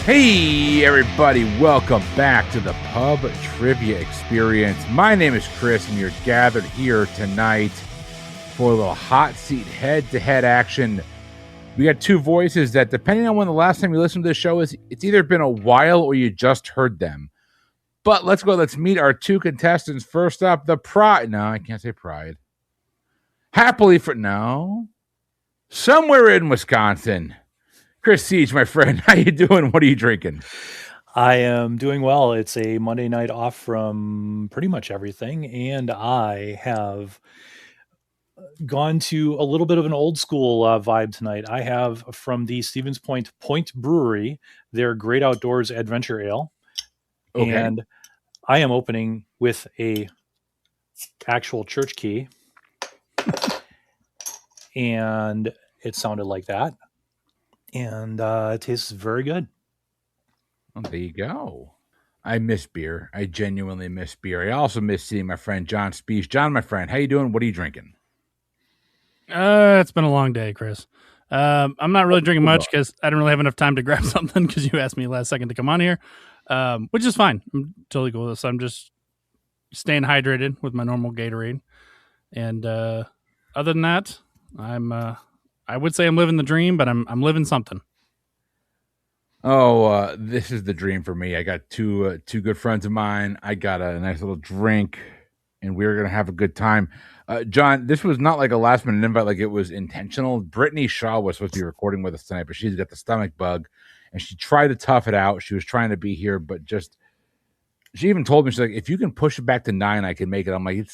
Hey, everybody. Welcome back to the Pub Trivia Experience. My name is Chris, and you're gathered here tonight for a little hot seat head-to-head action. We got two voices that, depending on when the last time you listened to the show is, it's either been a while or you just heard them. But let's go. Let's meet our two contestants. First up, the Pride. No, I can't say Pride. Happily for no. Somewhere in Wisconsin. Chris Siege, my friend, how you doing? What are you drinking? I am doing well. It's a Monday night off from pretty much everything, and I have gone to a little bit of an old school vibe tonight. I have from the Stevens Point Brewery their Great Outdoors Adventure Ale, Okay. and I am opening with a actual church key, and it sounded like that. And it tastes very good. Well, there you go. I miss beer. I genuinely miss beer. I also miss seeing my friend John Speas. John, my friend, how you doing? What are you drinking? It's been a long day, Chris. I'm not really drinking much because I didn't really have enough time to grab something because you asked me last second to come on here, which is fine. I'm totally cool with this. I'm just staying hydrated with my normal Gatorade. And other than that, I would say I'm living the dream, but I'm living something. Oh, this is the dream for me. I got two good friends of mine. I got a nice little drink, and we were going to have a good time. John, this was not like a last-minute invite, like it was intentional. Brittany Shaw was supposed to be recording with us tonight, but she's got the stomach bug, and she tried to tough it out. She was trying to be here, but just she even told me, she's like, if you can push it back to 9, I can make it. I'm like,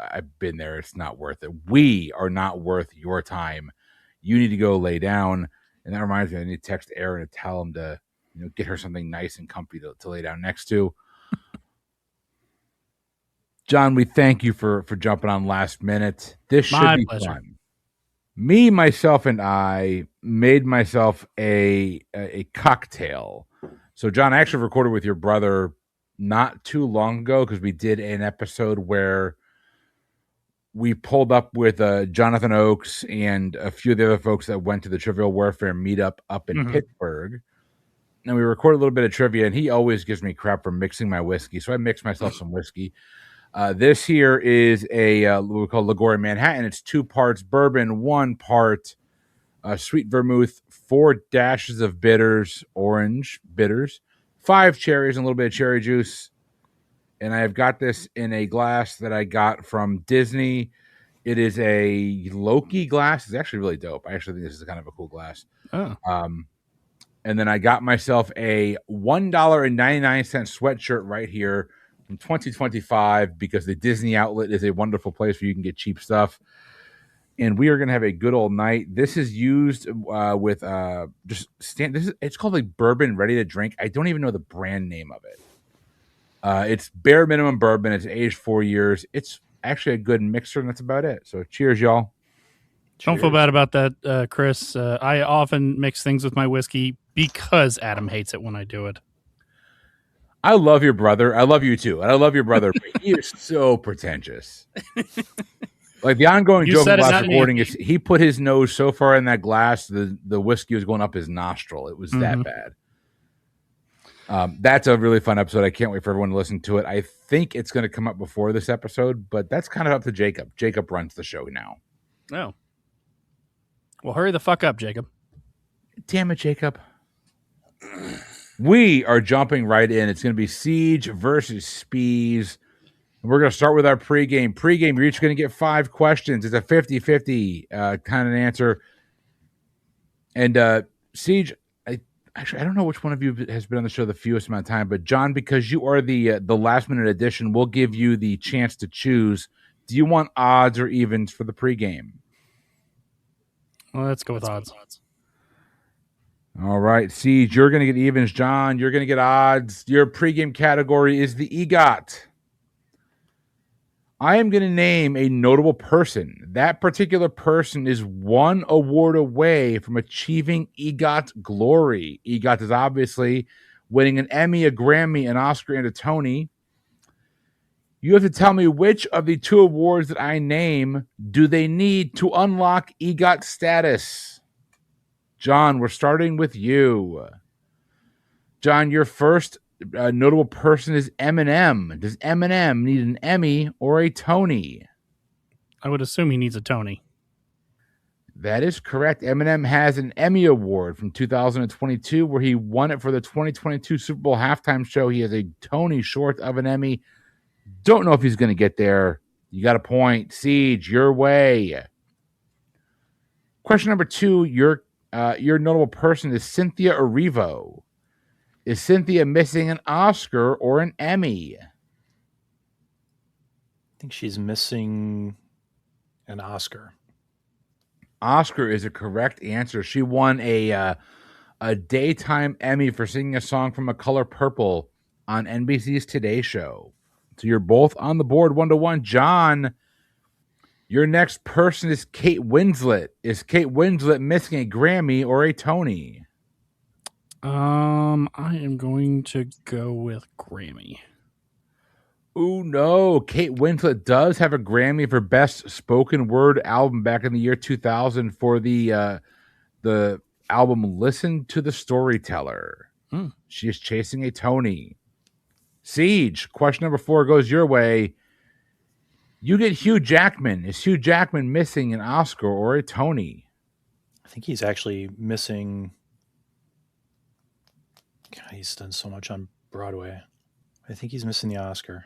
I've been there. It's not worth it. We are not worth your time. You need to go lay down. And that reminds me, I need to text Aaron and tell him to, get her something nice and comfy to lay down next to. John, we thank you for jumping on last minute. This should be fun. Me, myself, and I made myself a cocktail. So, John, I actually recorded with your brother not too long ago because we did an episode where we pulled up with Jonathan Oakes and a few of the other folks that went to the Trivial Warfare meetup up in Pittsburgh. And we recorded a little bit of trivia, and he always gives me crap for mixing my whiskey. So I mixed myself some whiskey. This here is a what we call Liguori Manhattan. It's 2 parts bourbon, 1 part sweet vermouth, 4 dashes of bitters, orange bitters, 5 cherries, and a little bit of cherry juice. And I have got this in a glass that I got from Disney. It is a Loki glass. It's actually really dope. I actually think this is kind of a cool glass. Oh. And then I got myself a $1.99 sweatshirt right here from 2025 because the Disney outlet is a wonderful place where you can get cheap stuff. And we are going to have a good old night. This is used with it's called like bourbon ready to drink. I don't even know the brand name of it. It's bare minimum bourbon. It's aged 4 years. It's actually a good mixer, and that's about it. So cheers, y'all. Don't feel bad about that, Chris. I often mix things with my whiskey because Adam hates it when I do it. I love your brother. I love you too. And I love your brother, but he is so pretentious. Like the ongoing joke of last recording is he put his nose so far in that glass, the whiskey was going up his nostril. It was that bad. That's a really fun episode. I can't wait for everyone to listen to it. I think it's going to come up before this episode, but that's kind of up to Jacob. Jacob runs the show now. Oh. Well, hurry the fuck up, Jacob. Damn it, Jacob. We are jumping right in. It's going to be Siege versus Speas. We're going to start with our pregame. Pregame, you're each going to get 5 questions. It's a 50-50 kind of an answer. And Siege, I don't know which one of you has been on the show the fewest amount of time, but John, because you are the last-minute addition, we'll give you the chance to choose. Do you want odds or evens for the pregame? Well, let's go with odds. All right, Siege, you're going to get evens. John, you're going to get odds. Your pregame category is the EGOT. I am going to name a notable person. That particular person is 1 award away from achieving EGOT glory. EGOT is obviously winning an Emmy, a Grammy, an Oscar, and a Tony. You have to tell me which of the 2 awards that I name do they need to unlock EGOT status. John, we're starting with you. John, your first notable person is Eminem. Does Eminem need an Emmy or a Tony? I would assume he needs a Tony. That is correct. Eminem has an Emmy Award from 2022 where he won it for the 2022 Super Bowl halftime show. He has a Tony short of an Emmy. Don't know if he's going to get there. You got a point. Siege, your way. Question number 2, your notable person is Cynthia Erivo. Is Cynthia missing an Oscar or an Emmy? I think she's missing an Oscar. Oscar is a correct answer. She won a daytime Emmy for singing a song from A Color Purple on NBC's Today Show. So you're both on the board 1-1. John, your next person is Kate Winslet. Is Kate Winslet missing a Grammy or a Tony? I am going to go with Grammy. Oh no, Kate Winslet does have a Grammy for Best Spoken Word Album back in the year 2000 for the album Listen to the Storyteller. She is chasing a Tony. Siege, question number 4 goes your way. You get Hugh Jackman. Is Hugh Jackman missing an Oscar or a Tony? I think he's actually missing... God, he's done so much on Broadway. I think he's missing the Oscar.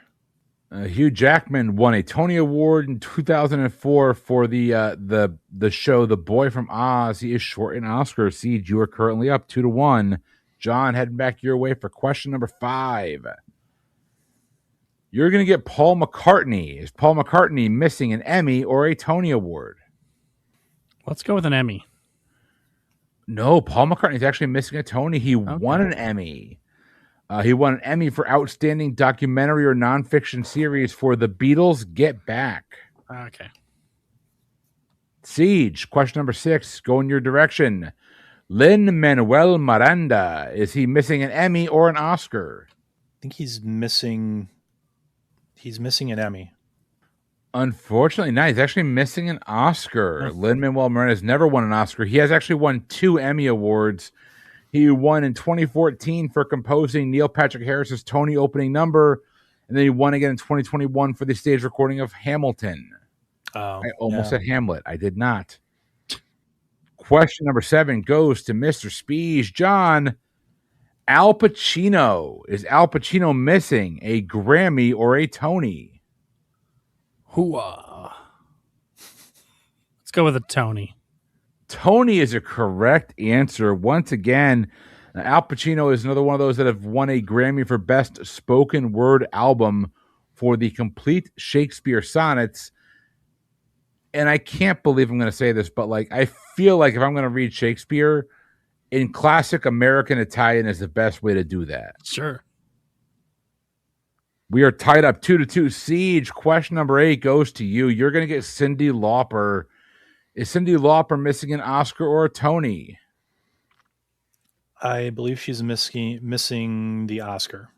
Hugh Jackman won a Tony Award in 2004 for the show The Boy from Oz. He is short an Oscar. Siege, you are currently up 2-1. John, heading back your way for question number 5. You're going to get Paul McCartney. Is Paul McCartney missing an Emmy or a Tony Award? Let's go with an Emmy. No, Paul McCartney is actually missing a Tony. He won an Emmy. He won an Emmy for Outstanding Documentary or Nonfiction Series for The Beatles Get Back. Okay. Siege, question number 6, go in your direction. Lin-Manuel Miranda. Is he missing an Emmy or an Oscar? I think he's missing an Emmy. Unfortunately, not. He's actually missing an Oscar. Lin-Manuel Miranda has never won an Oscar. He has actually won 2 Emmy Awards. He won in 2014 for composing Neil Patrick Harris's Tony opening number, and then he won again in 2021 for the stage recording of Hamilton. I almost said Hamlet. I did not. Question number 7 goes to Mr. Speas. John, Al Pacino. Is Al Pacino missing a Grammy or a Tony? Let's go with a Tony. Tony is a correct answer. Once again, Al Pacino is another one of those that have won a Grammy for Best Spoken Word Album for the complete Shakespeare sonnets. And I can't believe I'm going to say this, but I feel like if I'm going to read Shakespeare, in classic American Italian is the best way to do that. Sure. We are tied up 2-2. Siege, question number 8 goes to you. You're going to get Cyndi Lauper. Is Cyndi Lauper missing an Oscar or a Tony? I believe she's missing the Oscar.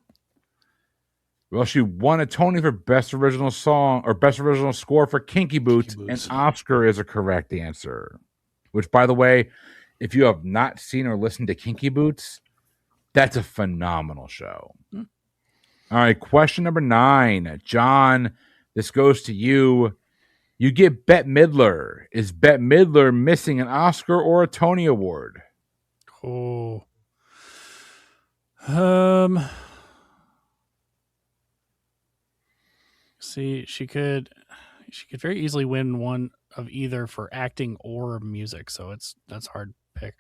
Well, she won a Tony for Best Original Song or Best Original Score for Kinky Boots. And Oscar is a correct answer. Which, by the way, if you have not seen or listened to Kinky Boots, that's a phenomenal show. All right, question number 9. John, this goes to you. You get Bette Midler. Is Bette Midler missing an Oscar or a Tony Award? See, she could very easily win one of either for acting or music, so that's hard to pick.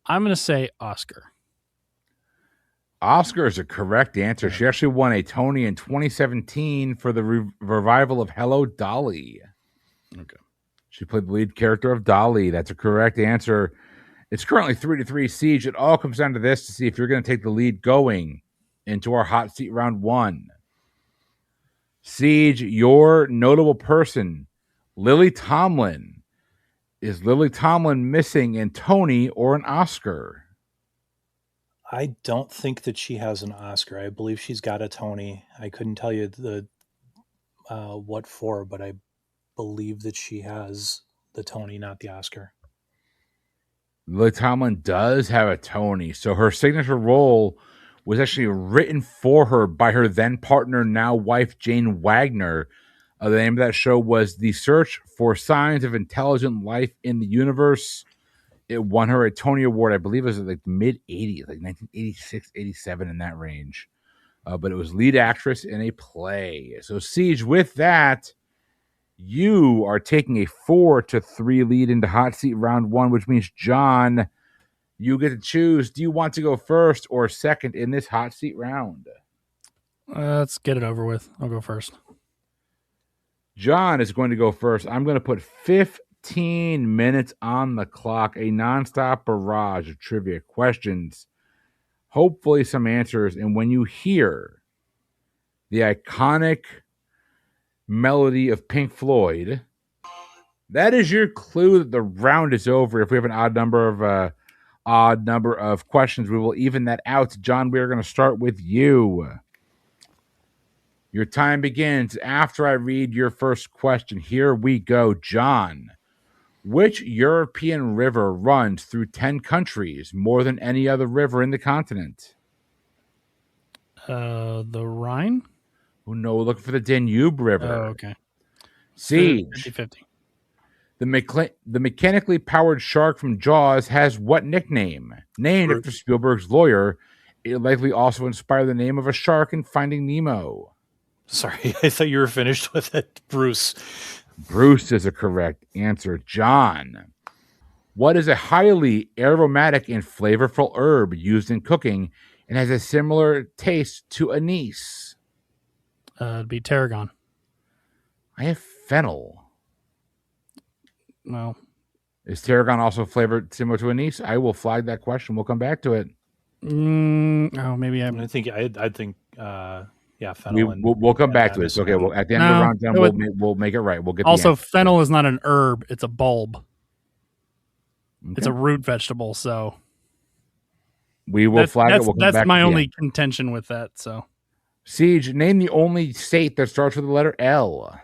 I'm going to say Oscar. Oscar is a correct answer. She actually won a Tony in 2017 for the revival of Hello, Dolly. Okay. She played the lead character of Dolly. That's a correct answer. It's currently 3-3 Siege. It all comes down to this to see if you're going to take the lead going into our hot seat round 1. Siege, your notable person, Lily Tomlin. Is Lily Tomlin missing an Tony or an Oscar? I don't think that she has an Oscar. I believe she's got a Tony. I couldn't tell you the what for, but I believe that she has the Tony, not the Oscar. Lily Tomlin does have a Tony. So her signature role was actually written for her by her then partner, now wife, Jane Wagner. The name of that show was The Search for Signs of Intelligent Life in the Universe. It won her a Tony Award, I believe it was like the mid-'80s, like 1986, 87, in that range. But it was lead actress in a play. So, Siege, with that, you are taking a 4-3 lead into Hot Seat Round 1, which means, John, you get to choose. Do you want to go first or second in this Hot Seat round? Let's get it over with. I'll go first. John is going to go first. I'm going to put 15 minutes on the clock, a nonstop barrage of trivia questions, hopefully some answers. And when you hear the iconic melody of Pink Floyd, that is your clue that the round is over. If we have an odd number of questions, we will even that out. John, we are going to start with you. Your time begins after I read your first question. Here we go, John. Which European river runs through 10 countries, more than any other river in the continent? The Rhine? Oh, no, we're looking for the Danube River. Oh, okay. Siege. 50-50. The mechanically powered shark from Jaws has what nickname? Named after Spielberg's lawyer. It likely also inspired the name of a shark in Finding Nemo. Sorry, I thought you were finished with it, Bruce. Bruce is a correct answer. John, what is a highly aromatic and flavorful herb used in cooking and has a similar taste to anise? It'd be tarragon. I have fennel. Well, is tarragon also flavored similar to anise? I will flag that question. We'll come back to it. Maybe I think. Yeah, fennel. We'll come back to it. Okay, well, at the end of the round, John, we'll make it right. We'll get also fennel is not an herb; it's a bulb. Okay. It's a root vegetable, so we will flag it. We'll come that's my only contention with that. So, Siege, name the only state that starts with the letter L.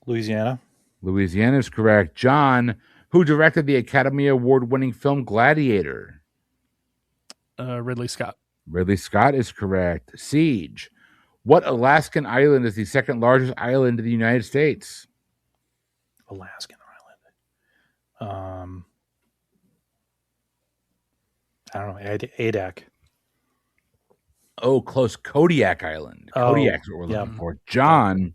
Louisiana. Louisiana is correct. John, who directed the Academy Award-winning film Gladiator? Ridley Scott. Ridley Scott is correct. Siege, what Alaskan island is the second largest island in the United States? Alaskan island. I don't know. Adak. Oh, close. Kodiak Island. Kodiak's what we're looking for. John,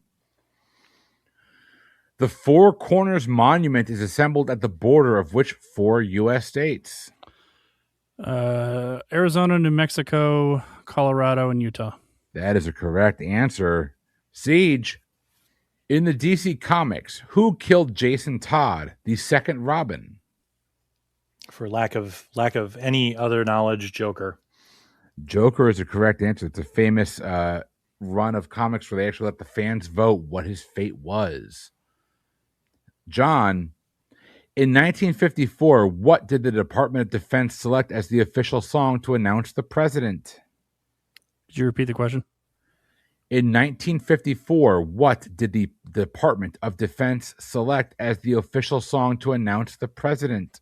the Four Corners Monument is assembled at the border of which 4 U.S. states? Arizona, New Mexico, Colorado, and Utah. That is a correct answer. Siege, in the DC Comics, who killed Jason Todd, the second Robin? For lack of any other knowledge, Joker. Joker is a correct answer. It's a famous run of comics where they actually let the fans vote what his fate was. John, in 1954, what did the Department of Defense select as the official song to announce the president? Did you repeat the question? In 1954, what did the Department of Defense select as the official song to announce the president?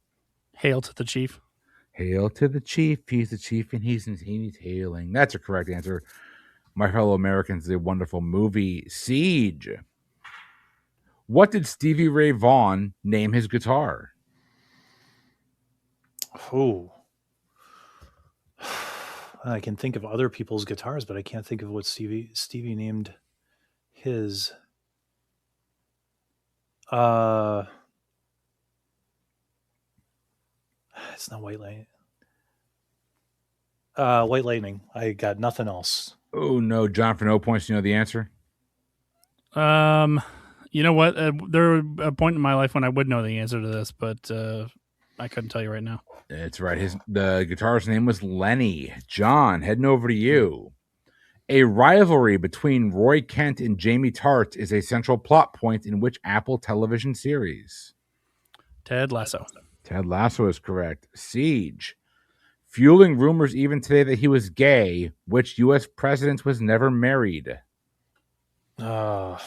Hail to the Chief. Hail to the Chief. He's the chief and he's hailing. That's a correct answer. My Fellow Americans is a wonderful movie. Siege. What did Stevie Ray Vaughan name his guitar? Oh. I can think of other people's guitars, but I can't think of what Stevie named his. It's not White Lightning. White Lightning. I got nothing else. Oh no, John, for no points, you know the answer? You know what? There was a point in my life when I would know the answer to this, but I couldn't tell you right now. That's right. The guitarist's name was Lenny. John, heading over to you. A rivalry between Roy Kent and Jamie Tartt is a central plot point in which Apple television series? Ted Lasso. Ted Lasso is correct. Siege. Fueling rumors even today that he was gay, which U.S. president was never married? I'm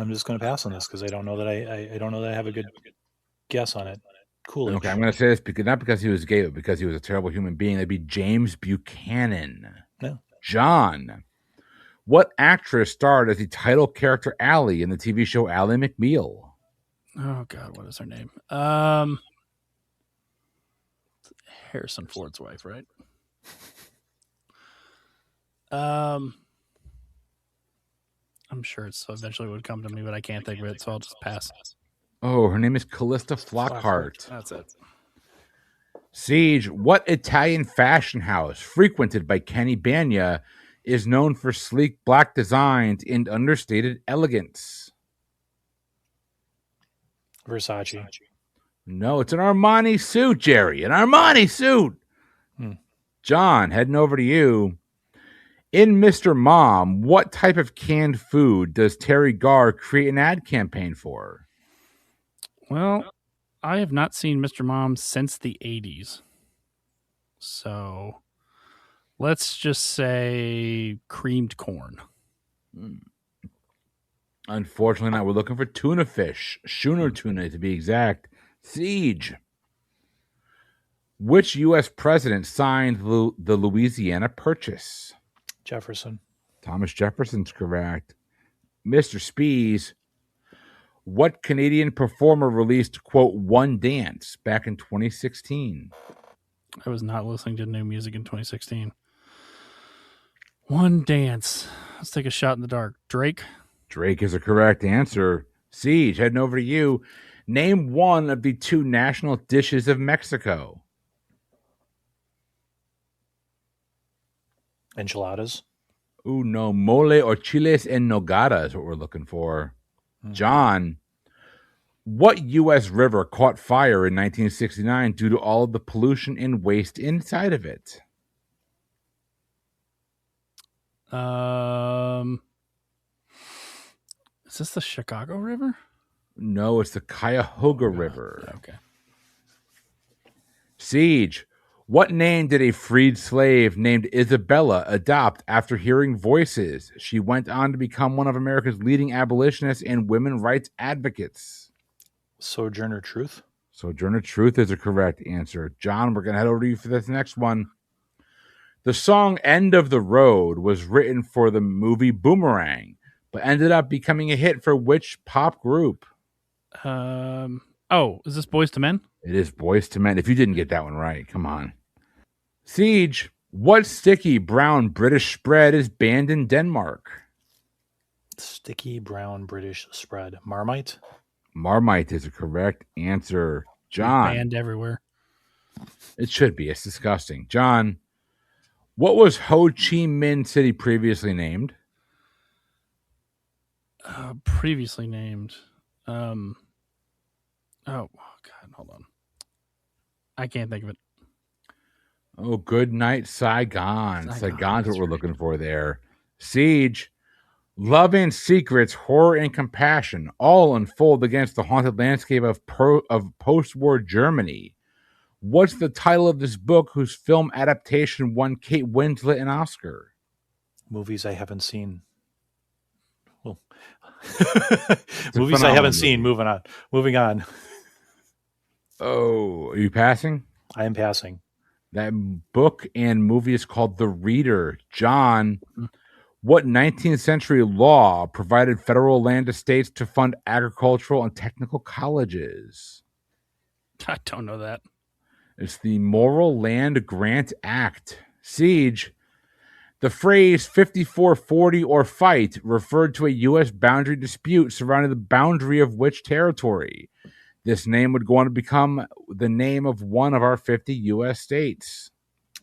just going to pass on this because I don't know that I don't know that I have a good guess on it. Coolidge. Okay, I'm going to say this because not because he was gay, but because he was a terrible human being. That'd be James Buchanan. No. John, what actress starred as the title character Allie in the TV show Ally McBeal? Oh God, what is her name? Harrison Ford's wife, right? I'm sure it's eventually would come to me, but I can't think of it, so I'll just pass. Oh, her name is Callista Flockhart. That's it. Siege, what Italian fashion house frequented by Kenny Bania is known for sleek black designs and understated elegance? Versace. No, it's an Armani suit, Jerry. An Armani suit. John, heading over to you. In Mr. Mom, what type of canned food does Terry Garr create an ad campaign for? Well, I have not seen Mr. Mom since the 80s. So let's just say creamed corn. Unfortunately not. We're looking for tuna fish. Schooner tuna, to be exact. Siege. Which U.S. president signed the Louisiana Purchase? Jefferson. Thomas Jefferson's correct. Mr. Speas. What Canadian performer released, quote, One Dance back in 2016? I was not listening to new music in 2016. One Dance. Let's take a shot in the dark. Drake? Drake is a correct answer. Siege, heading over to you. Name one of the two national dishes of Mexico. Enchiladas. Ooh, no. Mole or chiles en nogada is what we're looking for. John, what U.S. river caught fire in 1969 due to all of the pollution and waste inside of it? Is this the Chicago River? No, it's the Cuyahoga River. Okay. Siege, what name did a freed slave named Isabella adopt after hearing voices? She went on to become one of America's leading abolitionists and women rights advocates. Sojourner Truth. Sojourner Truth is a correct answer. John, we're going to head over to you for this next one. The song End of the Road was written for the movie Boomerang, but ended up becoming a hit for which pop group? Is this Boys to Men? It is Boys to Men. If you didn't get that one right, come on. Siege, what sticky brown British spread is banned in Denmark? Sticky brown British spread. Marmite? Marmite is a correct answer. John. Banned everywhere. It should be. It's disgusting. John, what was Ho Chi Minh City previously named? Previously named. Oh, God, hold on. I can't think of it. Oh, good night, Saigon. Saigon's what we're looking for there. Siege, love and secrets, horror and compassion all unfold against the haunted landscape of post-war Germany. What's the title of this book whose film adaptation won Kate Winslet an Oscar? Movies I haven't seen. Well, movies I haven't seen. Moving on. Oh, are you passing? I am passing. That book and movie is called The Reader. John, what 19th century law provided federal land to states to fund agricultural and technical colleges? I don't know that. It's the Morrill Land Grant Act. Siege, the phrase 5440 or fight referred to a U.S. boundary dispute surrounding the boundary of which territory? This name would go on to become the name of one of our 50 U.S. states.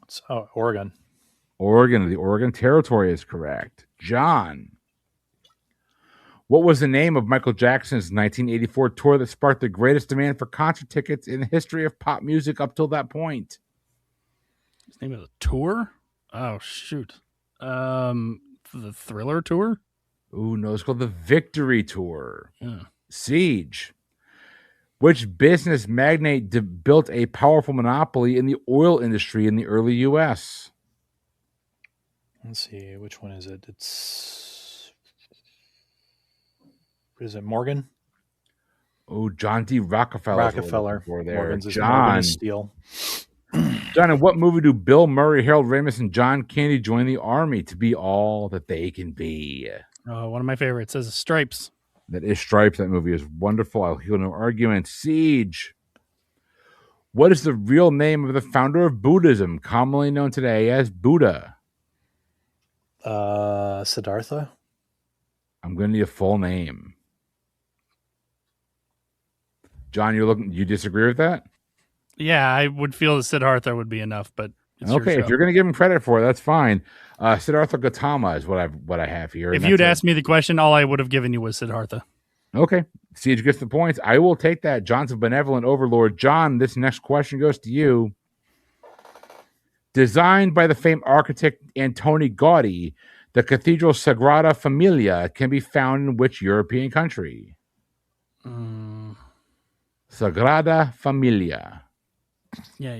It's Oregon. Oregon, the Oregon Territory is correct. John, what was the name of Michael Jackson's 1984 tour that sparked the greatest demand for concert tickets in the history of pop music up till that point? His name is a tour? Oh, shoot. The Thriller Tour? Ooh, no, it's called the Victory Tour. Yeah. Siege, which business magnate built a powerful monopoly in the oil industry in the early U.S.? Let's see, which one is it? Is it Morgan? Oh, John D. Rockefeller. Morgan's is John. Morgan is Steel. John, in what movie do Bill Murray, Harold Ramis, and John Candy join the army to be all that they can be? One of my favorites is Stripes. That is Stripes. That movie is wonderful. I'll hear no argument. Siege. What is the real name of the founder of Buddhism, commonly known today as Buddha? Siddhartha. I'm going to need a full name. John, you disagree with that? Yeah, I would feel that Siddhartha would be enough, but it's okay, if you're going to give him credit for it, that's fine. Siddhartha Gautama is what I have here. If you'd asked me the question, all I would have given you was Siddhartha. Okay, Siege gets the points. I will take that. John's a benevolent overlord. John, this next question goes to you. Designed by the famed architect Antoni Gaudi, the Cathedral Sagrada Familia can be found in which European country? Sagrada Familia. Yeah.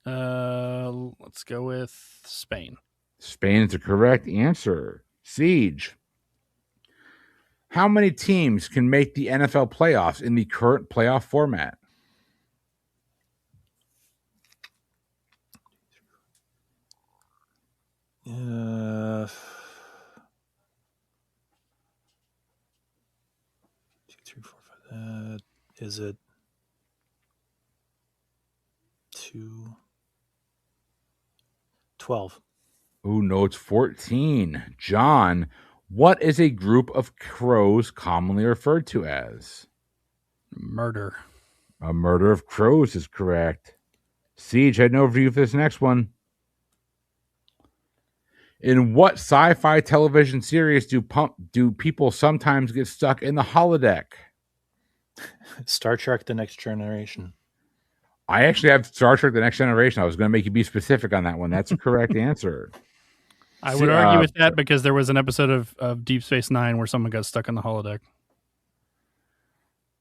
Let's go with Spain. Spain is the correct answer. Siege. How many teams can make the NFL playoffs in the current playoff format? Is it 2? 12. Oh, no, it's 14. John, what is a group of crows commonly referred to as? Murder. A murder of crows is correct. Siege, heading over to you for this next one. In what sci-fi television series do people sometimes get stuck in the holodeck? Star Trek: The Next Generation. I actually have Star Trek: The Next Generation. I was going to make you be specific on that one. That's a correct answer. I would argue with that because there was an episode of Deep Space Nine where someone got stuck in the holodeck.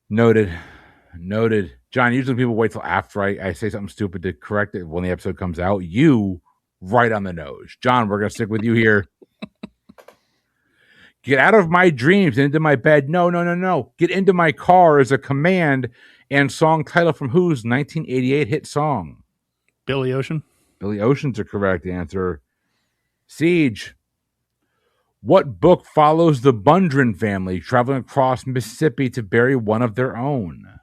Noted. John, usually people wait till after I say something stupid to correct it when the episode comes out. You, right on the nose. John, we're going to stick with you here. Get out of my dreams and into my bed. No. Get into my car is a command and song title from whose 1988 hit song? Billy Ocean. Billy Ocean's a correct answer. Siege. What book follows the Bundren family traveling across Mississippi to bury one of their own?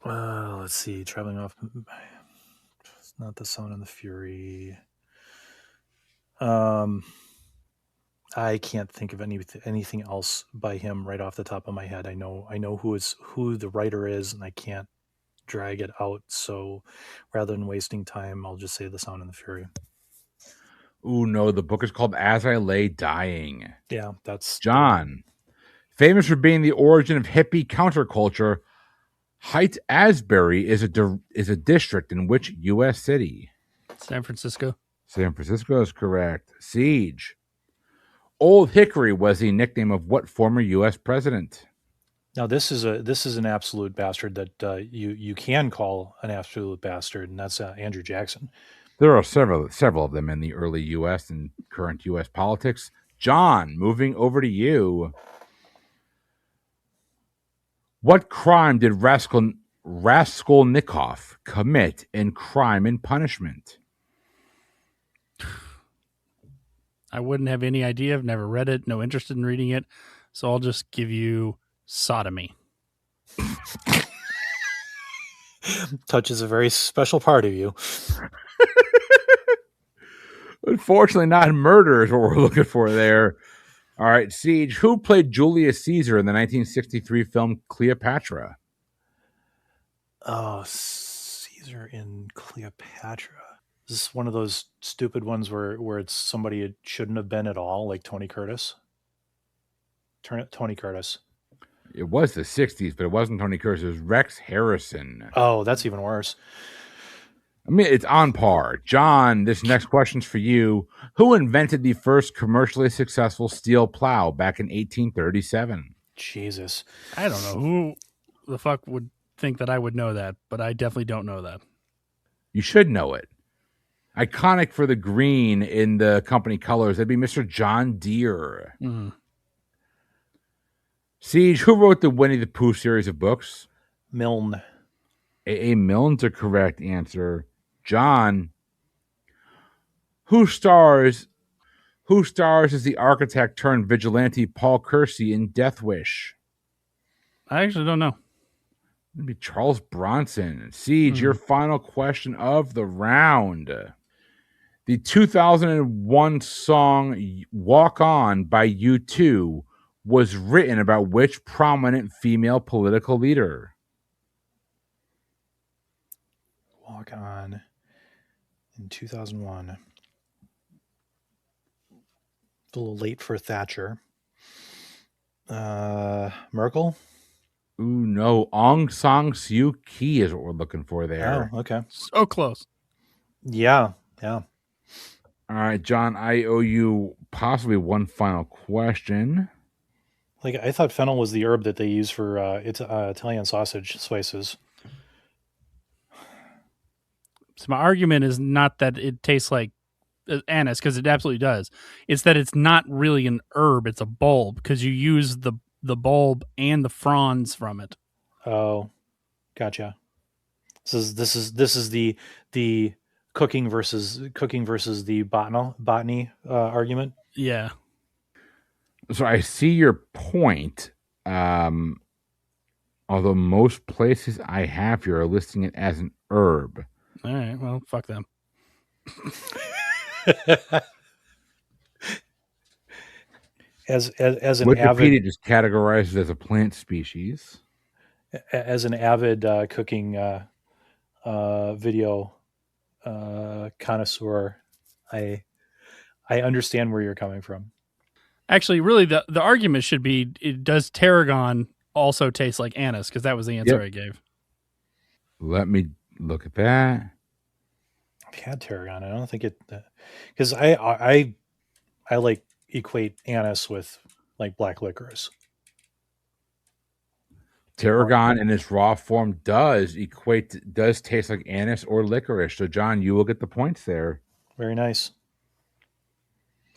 Let's see. Traveling off. It's not The Sound and the Fury. I can't think of anything else by him right off the top of my head. I know who the writer is, and I can't drag it out. So rather than wasting time, I'll just say The Sound and the Fury. Ooh, no, the book is called As I Lay Dying. Yeah, that's John. Famous for being the origin of hippie counterculture, Height Asbury is a district in which U.S. city? San Francisco. San Francisco is correct. Siege. Old Hickory was the nickname of what former U.S. president? Now this is an absolute bastard that you can call an absolute bastard, and that's Andrew Jackson. There are several of them in the early U.S. and current U.S. politics. John, moving over to you. What crime did Raskolnikov commit in Crime and Punishment? I wouldn't have any idea. I've never read it. No interest in reading it. So I'll just give you sodomy. Touches a very special part of you. Unfortunately, not murder is what we're looking for there. All right, Siege. Who played Julius Caesar in the 1963 film Cleopatra? Oh, Caesar in Cleopatra. Is this one of those stupid ones where it's somebody it shouldn't have been at all, like Tony Curtis? Tony Curtis. It was the 60s, but it wasn't Tony Curtis. It was Rex Harrison. Oh, that's even worse. I mean, it's on par. John, this next question's for you. Who invented the first commercially successful steel plow back in 1837? Jesus. I don't know who the fuck would think that I would know that, but I definitely don't know that. You should know it. Iconic for the green in the company colors, that'd be Mr. John Deere. Mm. Siege, who wrote the Winnie the Pooh series of books? Milne. A. Milne's a correct answer. John, who stars as the architect turned vigilante Paul Kersey in Death Wish? I actually don't know. It'd be Charles Bronson. Siege, your final question of the round. The 2001 song Walk On by U2 was written about which prominent female political leader? Walk On in 2001. A little late for Thatcher. Merkel? Ooh, no. Aung San Suu Kyi is what we're looking for there. Oh, okay. So close. Yeah. All right, John, I owe you possibly one final question. Like, I thought fennel was the herb that they use for Italian sausage slices. So my argument is not that it tastes like anise, because it absolutely does. It's that it's not really an herb; it's a bulb, because you use the bulb and the fronds from it. Oh, gotcha. This is the cooking versus the botany argument. Yeah. So I see your point. Although most places I have here are listing it as an herb. All right. Well, fuck them. As an Wikipedia avid, just categorizes it as a plant species. As an avid cooking video connoisseur, I understand where you're coming from. Actually, really, the argument should be: does tarragon also taste like anise? Because that was the answer I gave. Let me look at that. I've had tarragon. I don't think it, because I like equate anise with like black licorice. Tarragon in its raw form does taste like anise or licorice. So, John, you will get the points there. Very nice.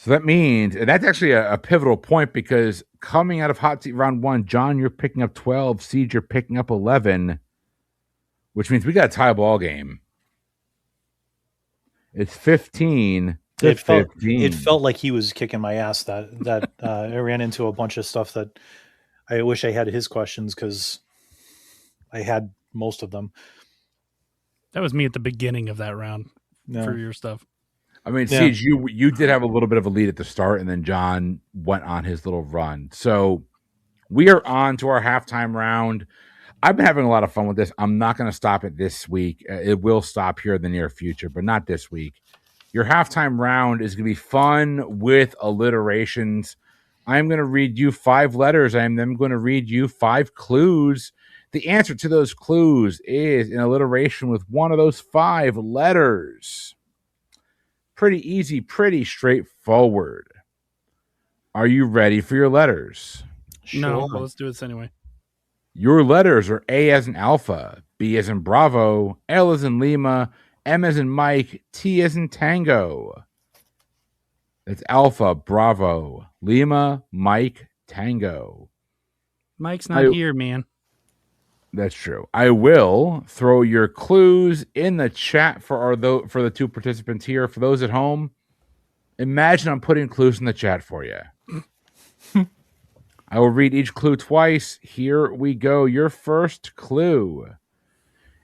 So that means, and that's actually a pivotal point, because coming out of Hot Seat Round 1, John, you're picking up 12. Siege, you're picking up 11, which means we got a tie ball game. It's 15 to 15. It felt like he was kicking my ass. That I ran into a bunch of stuff that I wish I had his questions, because I had most of them. That was me at the beginning of that round for your stuff. I mean, Siege, you did have a little bit of a lead at the start, and then John went on his little run. So we are on to our halftime round. I've been having a lot of fun with this. I'm not going to stop it this week. It will stop here in the near future, but not this week. Your halftime round is going to be fun with alliterations. I'm going to read you 5 letters. I am then going to read you 5 clues. The answer to those clues is an alliteration with one of those 5 letters. Pretty easy, pretty straightforward. Are you ready for your letters? Sure. No, but let's do this anyway. Your letters are A as in Alpha, B as in Bravo, L as in Lima, M as in Mike, T as in Tango. That's Alpha, Bravo, Lima, Mike, Tango. Mike's not here, man. That's true. I will throw your clues in the chat for the 2 participants here. For those at home, imagine I'm putting clues in the chat for you. I will read each clue twice. Here we go. Your first clue.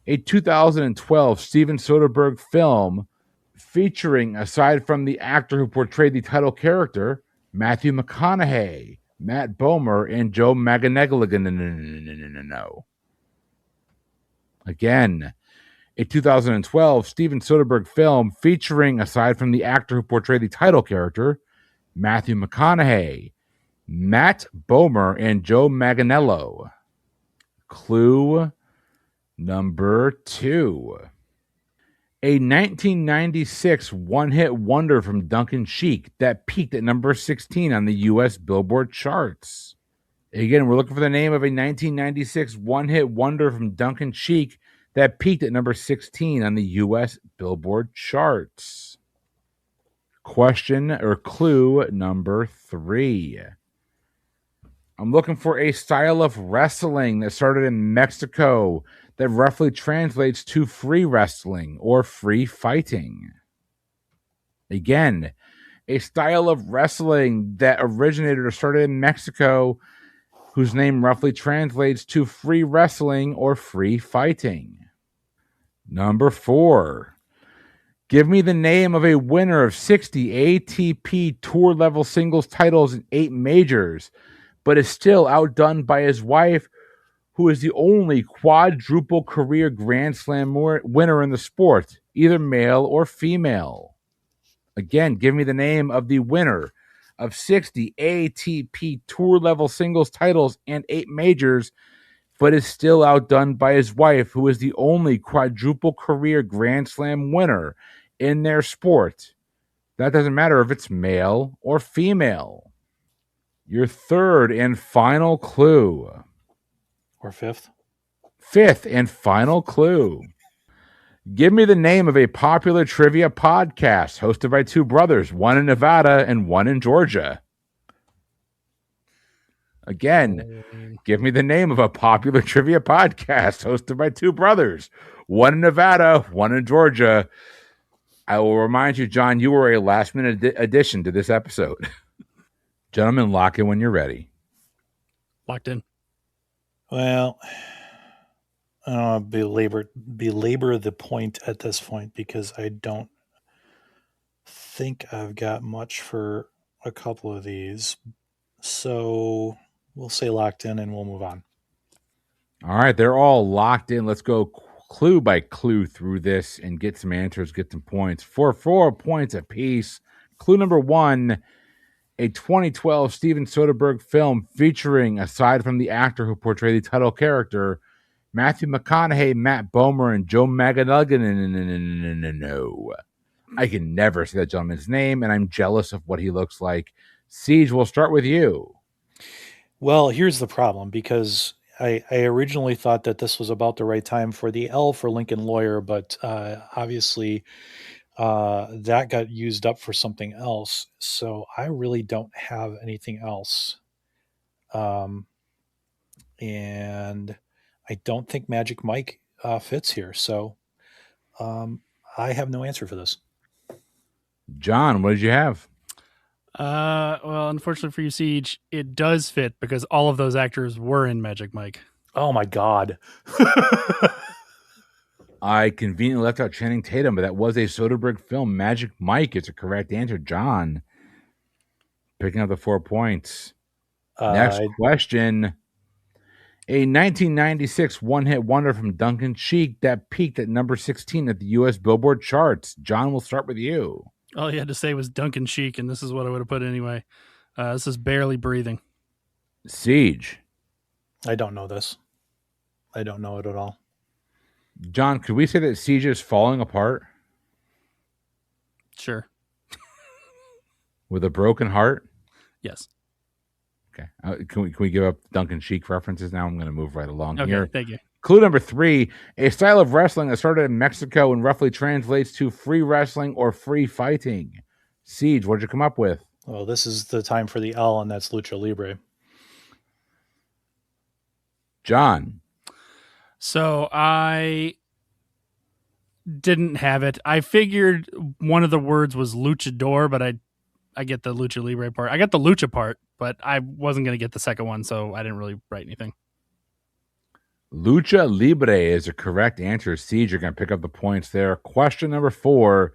A 2012 Steven Soderbergh film featuring, aside from the actor who portrayed the title character, Matthew McConaughey, Matt Bomer, and Joe Manganiello. Again, a 2012 Steven Soderbergh film featuring, aside from the actor who portrayed the title character, Matthew McConaughey, Matt Bomer, and Joe Manganiello. Clue number 2. A 1996 one-hit wonder from Duncan Sheik that peaked at number 16 on the U.S. Billboard charts. Again, we're looking for the name of a 1996 one-hit wonder from Duncan Sheik that peaked at number 16 on the U.S. Billboard charts. Question or clue number 3. I'm looking for a style of wrestling that started in Mexico that roughly translates to free wrestling or free fighting. Again, a style of wrestling that originated or started in Mexico whose name roughly translates to free wrestling or free fighting. Number 4. Give me the name of a winner of 60 ATP Tour level singles titles in 8 majors, but is still outdone by his wife, who is the only quadruple career Grand Slam winner in the sport, either male or female. Again, give me the name of the winner of 60 ATP Tour level singles titles and 8 majors, but is still outdone by his wife, who is the only quadruple career Grand Slam winner in their sport. That doesn't matter if it's male or female. Your third and final clue. Or fifth. Fifth and final clue. Give me the name of a popular trivia podcast hosted by 2 brothers, one in Nevada and one in Georgia. Again, give me the name of a popular trivia podcast hosted by 2 brothers, one in Nevada, one in Georgia. I will remind you, John, you were a last-minute addition to this episode. Gentlemen, lock in when you're ready. Locked in. Well, I don't want to belabor the point at this point because I don't think I've got much for a couple of these. So we'll say locked in and we'll move on. All right, they're all locked in. Let's go clue by clue through this and get some answers, get some points. For 4 points apiece. Clue number 1, a 2012 Steven Soderbergh film featuring, aside from the actor who portrayed the title character, Matthew McConaughey, Matt Bomer, and Joe Manganiello. No. I can never say that gentleman's name, and I'm jealous of what he looks like. Siege, we'll start with you. Well, here's the problem, because I originally thought that this was about the right time for the L for Lincoln Lawyer, but obviously that got used up for something else. So I really don't have anything else. And I don't think Magic Mike fits here. So I have no answer for this. John, what did you have? Well, unfortunately for you, Siege, it does fit because all of those actors were in Magic Mike. Oh my God. I conveniently left out Channing Tatum, but that was a Soderbergh film. Magic Mike is a correct answer. John, picking up the 4 points. Next question. A 1996 one-hit wonder from Duncan Sheik that peaked at number 16 at the U.S. Billboard charts. John, we'll start with you. All you had to say was Duncan Sheik, and this is what I would have put anyway. This is Barely Breathing. Siege. I don't know this. I don't know it at all. John, could we say that Siege is falling apart? Sure. With a broken heart? Yes. Okay. Can we give up Duncan Sheik references now? I'm going to move right along here. Thank you. Clue number 3, a style of wrestling that started in Mexico and roughly translates to free wrestling or free fighting. Siege, what did you come up with? Well, this is the time for the L, and that's Lucha Libre. John. So I didn't have it. I figured one of the words was luchador, but I get the Lucha Libre part. I got the lucha part, but I wasn't going to get the second one, so I didn't really write anything. Lucha Libre is a correct answer. Siege, you're going to pick up the points there. Question number 4.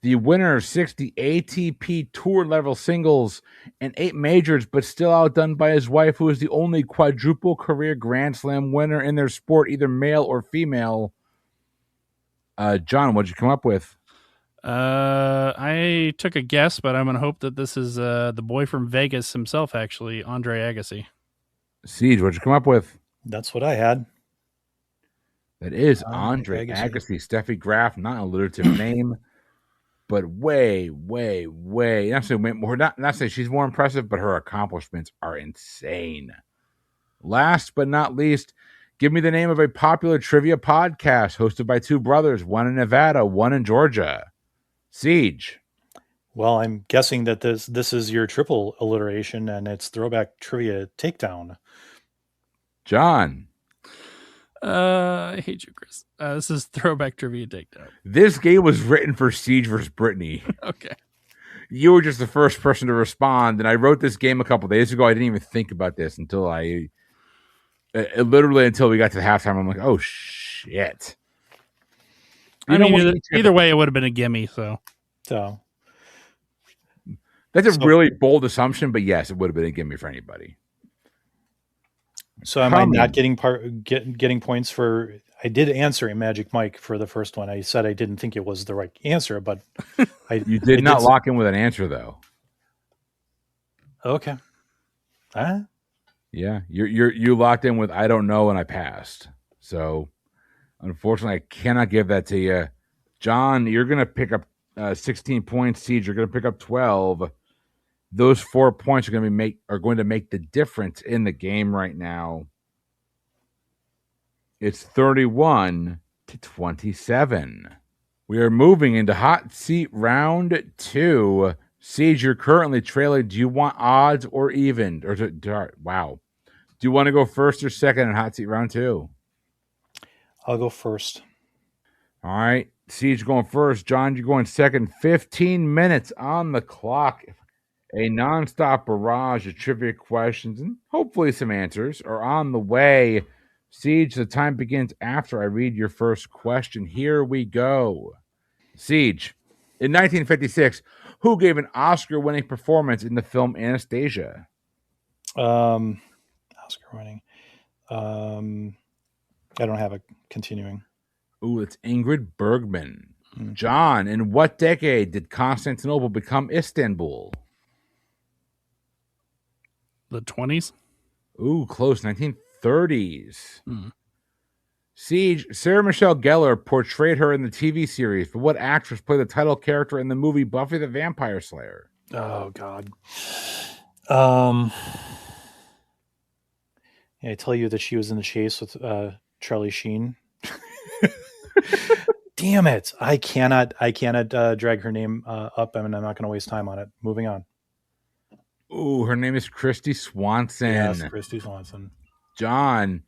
The winner of 60 ATP Tour level singles and 8 majors, but still outdone by his wife, who is the only quadruple career Grand Slam winner in their sport, either male or female. John, what did you come up with? I took a guess, but I'm going to hope that this is the boy from Vegas himself, actually, Andre Agassi. Siege, what did you come up with? That's what I had. That is Andre Agassi. Steffi Graf, not an alliterative name, but way. Not saying she's more impressive, but her accomplishments are insane. Last but not least, give me the name of a popular trivia podcast hosted by 2 brothers, one in Nevada, one in Georgia. Siege. Well, I'm guessing that this is your triple alliteration, and it's Throwback Trivia Takedown. John. I hate you, Chris. This is Throwback Trivia Takedown. This game was written for Siege versus Brittany. Okay. You were just the first person to respond, and I wrote this game a couple days ago. I didn't even think about this until literally until we got to the halftime. I'm like, oh shit. Either way, it would have been a gimme. So that's a really bold assumption, but yes, it would have been a gimme for anybody. So am I not getting points for? I did answer a Magic Mike for the first one. I said I didn't think it was the right answer, but you did not lock in with an answer though. Okay. Yeah, you locked in with I don't know and I passed. So unfortunately, I cannot give that to you. John, you're going to pick up 16 points. Siege, you're going to pick up 12. Those 4 points are going to make the difference in the game right now. It's 31-27. We are moving into hot seat round 2. Siege, you're currently trailing. Do you want odds or even? Wow. Do you want to go first or second in hot seat round 2? I'll go first. All right. Siege going first. John, you're going second. 15 minutes on the clock. A nonstop barrage of trivia questions and hopefully some answers are on the way. Siege, the time begins after I read your first question. Here we go. Siege, in 1956, who gave an Oscar-winning performance in the film Anastasia? Oscar-winning. I don't have a continuing. Ooh, it's Ingrid Bergman. John, in what decade did Constantinople become Istanbul? The 20s? Ooh, close. 1930s. Siege, Sarah Michelle Gellar portrayed her in the TV series, but what actress played the title character in the movie Buffy the Vampire Slayer? Oh, God. I tell you that she was in The Chase with Charlie Sheen. Damn it. I cannot drag her name up, and I'm not going to waste time on it. Moving on. Ooh, her name is Christy Swanson. Yes, Christy Swanson. John,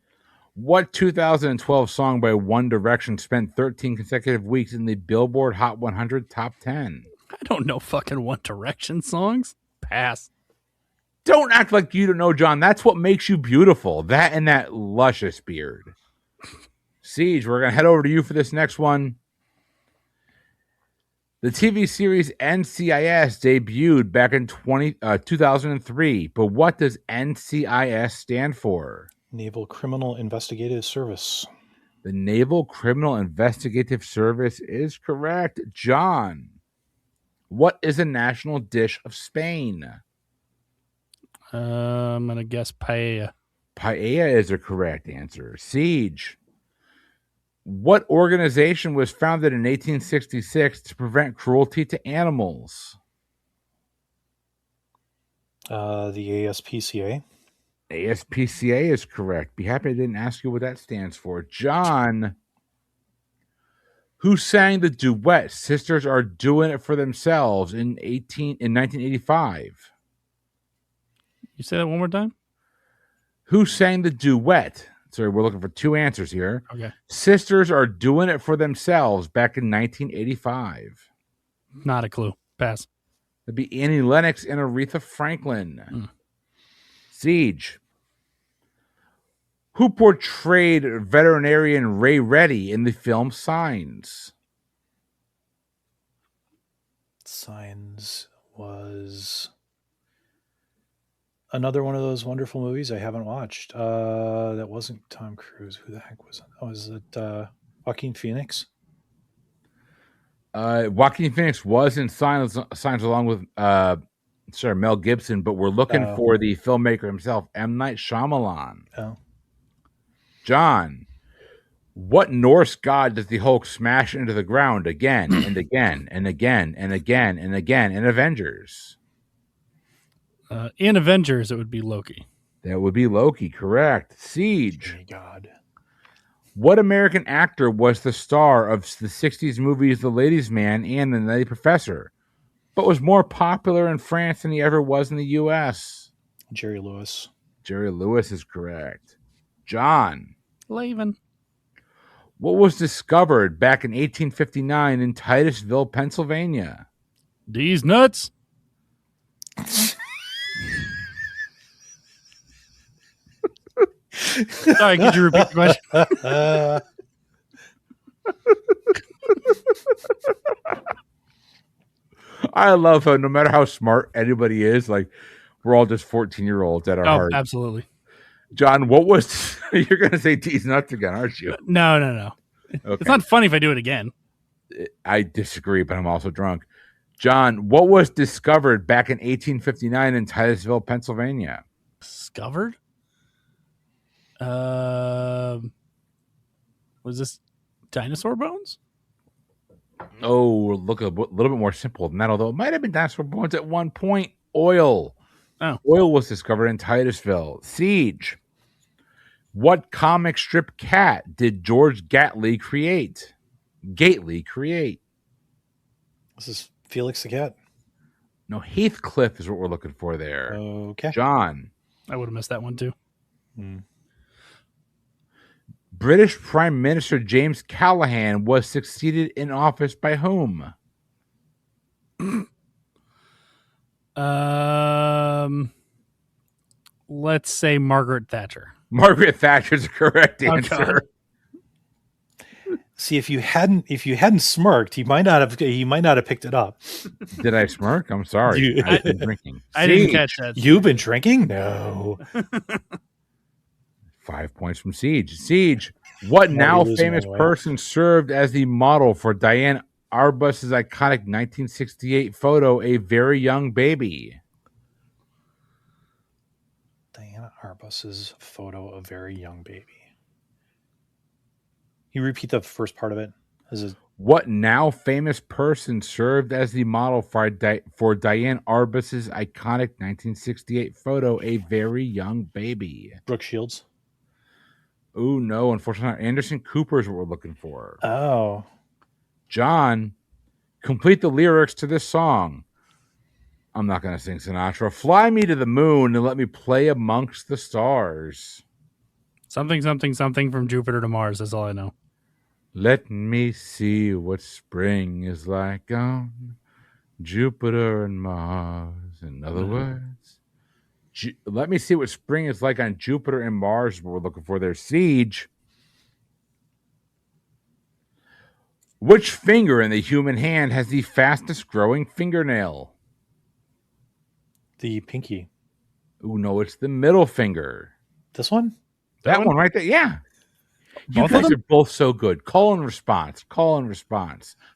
what 2012 song by One Direction spent 13 consecutive weeks in the Billboard Hot 100 Top 10? I don't know fucking One Direction songs. Pass. Don't act like you don't know, John. That's what makes you beautiful. That and that luscious beard. Siege, we're going to head over to you for this next one. The TV series NCIS debuted back in 2003, but what does NCIS stand for? Naval Criminal Investigative Service. The Naval Criminal Investigative Service is correct. John, what is a national dish of Spain? I'm going to guess paella. Paella is a correct answer. Siege, what organization was founded in 1866 to prevent cruelty to animals? The ASPCA. ASPCA is correct. Be happy I didn't ask you what that stands for. John, who sang the duet Sisters Are Doing It For Themselves in 1985? You say that one more time? Who sang the duet? Sorry, we're looking for two answers here. Okay. Sisters Are Doing It For Themselves back in 1985. Not a clue. Pass. That'd be Annie Lennox and Aretha Franklin. Siege, who portrayed veterinarian Ray Reddy in the film Signs? Signs was another one of those wonderful movies I haven't watched. That wasn't Tom Cruise. Who the heck was it? Oh, was it Joaquin Phoenix? Joaquin Phoenix was in Signs along with Mel Gibson, but we're looking for the filmmaker himself, M. Night Shyamalan. Oh. John, what Norse god does the Hulk smash into the ground again and again and again and again and again in Avengers? In Avengers, it would be Loki. That would be Loki, correct. Siege. Oh, God. What American actor was the star of the 60s movies The Ladies' Man and The Nutty Professor, but was more popular in France than he ever was in the U.S.? Jerry Lewis. Jerry Lewis is correct. John. Laven. What was discovered back in 1859 in Titusville, Pennsylvania? These nuts. Sorry, could you repeat the question? I love how no matter how smart anybody is, like we're all just 14-year-olds at our heart. Absolutely. John, what was you're going to say these nuts again, aren't you? No. Okay. It's not funny if I do it again. I disagree, but I'm also drunk. John, what was discovered back in 1859 in Titusville, Pennsylvania? Discovered? Was this dinosaur bones? Oh, look a little bit more simple than that, although it might have been dinosaur bones at one point. Oil. Oh. Oil was discovered in Titusville. Siege. What comic strip cat did George Gately create? This is Felix the Cat. No, Heathcliff is what we're looking for there. Okay. John. I would have missed that one too. British Prime Minister James Callaghan was succeeded in office by whom? Let's say Margaret Thatcher. Margaret Thatcher's the correct answer. See, if you hadn't smirked, he might not have picked it up. Did I smirk? I'm sorry. I've been drinking. I didn't catch that. You've been drinking? No. 5 points from Siege. Siege, what now famous person served as the model for Diane Arbus's iconic 1968 photo, A Very Young Baby? Diana Arbus's photo, A Very Young Baby. You repeat the first part of it? What now famous person served as the model for Diane Arbus's iconic 1968 photo, A Very Young Baby? Brooke Shields. Oh, no. Unfortunately, Anderson Cooper is what we're looking for. Oh. John, complete the lyrics to this song. I'm not going to sing Sinatra. Fly me to the moon and let me play amongst the stars. Something from Jupiter to Mars. That's all I know. Let me see what spring is like on Jupiter and Mars. In other words, let me see what spring is like on Jupiter and Mars. What we're looking for there. Siege. Which finger in the human hand has the fastest growing fingernail? The pinky. Oh, no, it's the middle finger. This one? That one right there. Yeah. You guys are both so good. Call and response.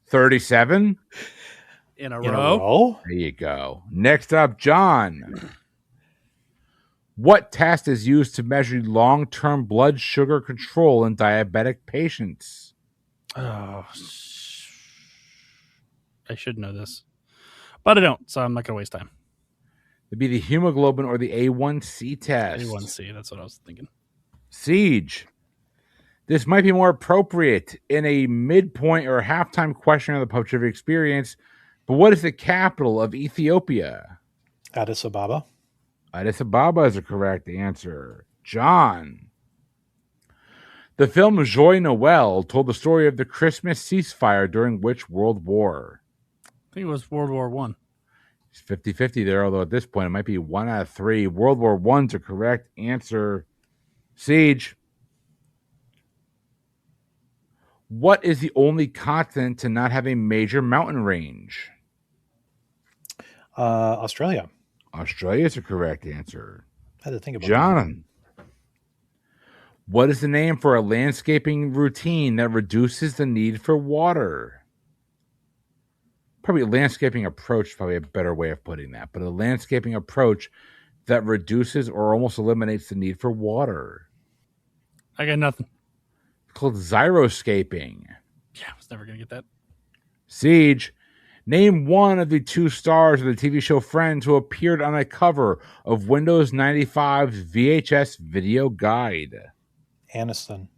37 in a row. There you go. Next up, John. What test is used to measure long-term blood sugar control in diabetic patients? Oh, I should know this, but I don't, so I'm not going to waste time. It'd be the hemoglobin or the A1C test. A1C, that's what I was thinking. Siege. This might be more appropriate in a midpoint or halftime question of the Pub Trivia Experience, but what is the capital of Ethiopia? Addis Ababa. Addis Ababa is the correct answer. John. The film Joy Noel told the story of the Christmas ceasefire during which World War? I think it was World War I. It's 50-50 there, although at this point it might be 1 out of 3. World War I's the correct answer. Siege. What is the only continent to not have a major mountain range? Australia. Australia is the correct answer. I had to think about John. What is the name for a landscaping routine that reduces the need for water? Probably a landscaping approach, probably a better way of putting that, but a landscaping approach that reduces or almost eliminates the need for water. I got nothing. It's called xyroscaping. Yeah, I was never going to get that. Siege. Name one of the 2 stars of the TV show Friends who appeared on a cover of Windows 95's VHS video guide. Aniston.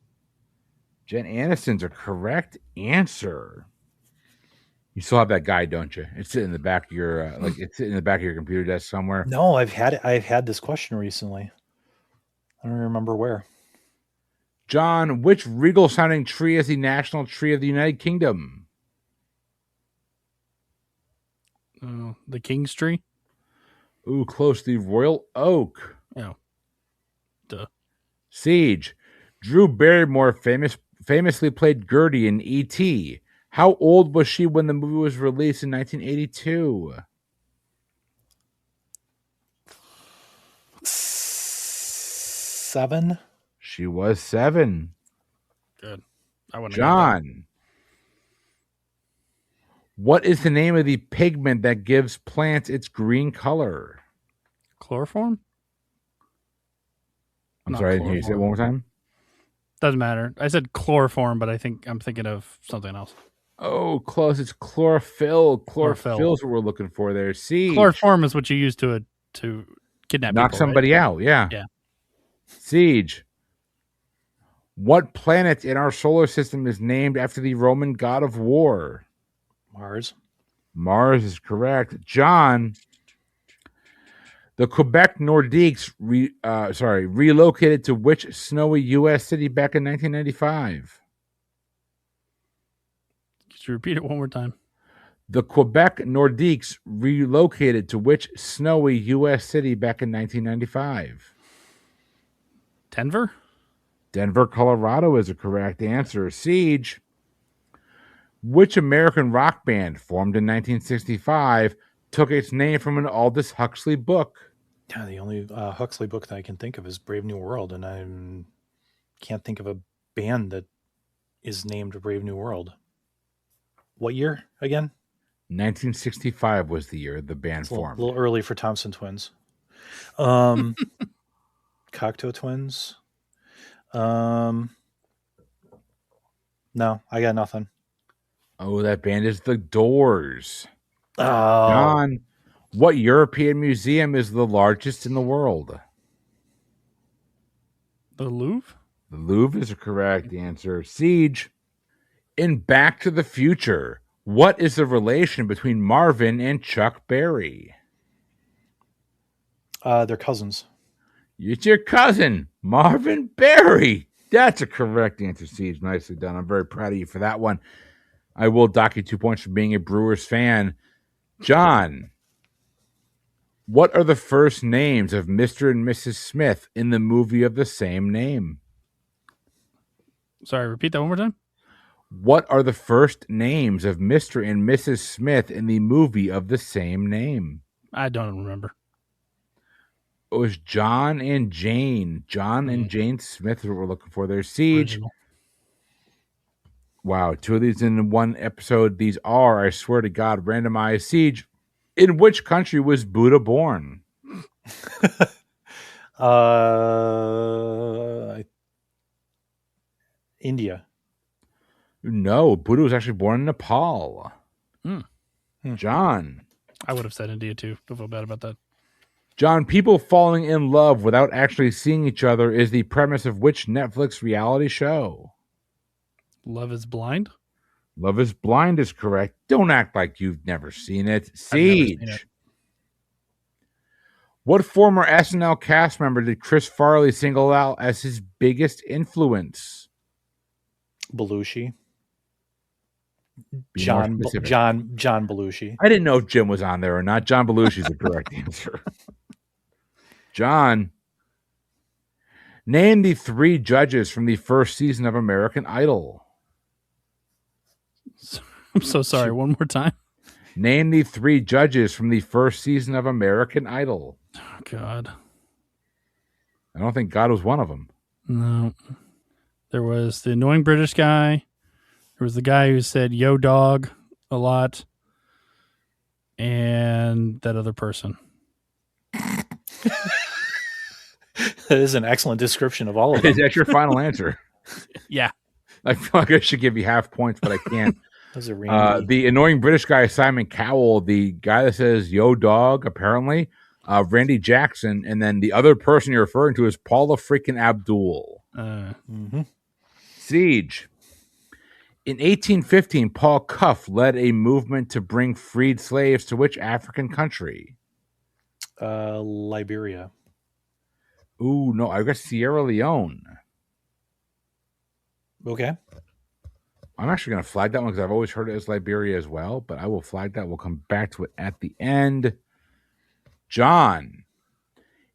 Jen Aniston's a correct answer. You still have that guide, don't you? It's sitting in the back of your it's sitting in the back of your computer desk somewhere. No, I've had this question recently. I don't remember where. John, which regal sounding tree is the national tree of the United Kingdom? The King's Tree. Ooh, close. The Royal Oak. Oh, duh. Siege. Drew Barrymore famously played Gertie in E.T. How old was she when the movie was released in 1982? 7. She was 7. Good. I wouldn't. John. What is the name of the pigment that gives plants its green color? Chloroform? I'm sorry, I didn't hear you say it one more time. Doesn't matter. I said chloroform, but I'm thinking of something else. Oh, close. It's chlorophyll. Chlorophyll is what we're looking for there. Siege. Chloroform is what you use to kidnap knock people, somebody right? out. Yeah. Yeah. Siege. What planet in our solar system is named after the Roman god of war? Mars. Mars is correct. John. The Quebec Nordiques relocated to which snowy U.S. city back in 1995? Could you repeat it one more time? The Quebec Nordiques relocated to which snowy U.S. city back in 1995? Denver? Denver, Colorado is a correct answer. Siege. Which American rock band formed in 1965 took its name from an Aldous Huxley book? Yeah, the only Huxley book that I can think of is Brave New World, and I can't think of a band that is named Brave New World. What year again? 1965 was the year the band formed. A little early for Thompson Twins. Cocteau Twins. No, I got nothing. Oh, that band is The Doors. Oh. John, what European museum is the largest in the world? The Louvre? The Louvre is a correct answer. Siege. In Back to the Future, what is the relation between Marvin and Chuck Berry? They're cousins. It's your cousin, Marvin Berry. That's a correct answer, Siege. Nicely done. I'm very proud of you for that one. I will dock you 2 points for being a Brewers fan. John, what are the first names of Mr. and Mrs. Smith in the movie of the same name? Sorry, repeat that one more time. What are the first names of Mr. and Mrs. Smith in the movie of the same name? I don't remember. It was John and Jane. John and Jane Smith is what we're looking for there. Siege. Original. Wow, 2 of these in one episode. These are, I swear to God, randomized. Siege. In which country was Buddha born? India. No, Buddha was actually born in Nepal. John. I would have said India too. Don't feel bad about that. John, people falling in love without actually seeing each other is the premise of which Netflix reality show? Love is Blind? Love is Blind is correct. Don't act like you've never seen it. Siege. Never seen it. What former SNL cast member did Chris Farley single out as his biggest influence? Belushi. Be John more specific. John Belushi. I didn't know if Jim was on there or not. John Belushi is the correct answer. John, name the 3 judges from the first season of American Idol. I'm so sorry. One more time. Name the 3 judges from the first season of American Idol. Oh, God. I don't think God was one of them. No. There was the annoying British guy. There was the guy who said "yo dog" a lot. And that other person. That is an excellent description of all of them. Is that your final answer? Yeah. I feel like I should give you half points, but I can't. Those are Randy. The annoying British guy, Simon Cowell, the guy that says "yo dog," apparently, Randy Jackson, and then the other person you're referring to is Paula freaking Abdul. Mm-hmm. Siege. In 1815, Paul Cuff led a movement to bring freed slaves to which African country? Liberia. Ooh, no, I guess Sierra Leone. Okay. I'm actually going to flag that one because I've always heard it as Liberia as well, but I will flag that. We'll come back to it at the end. John.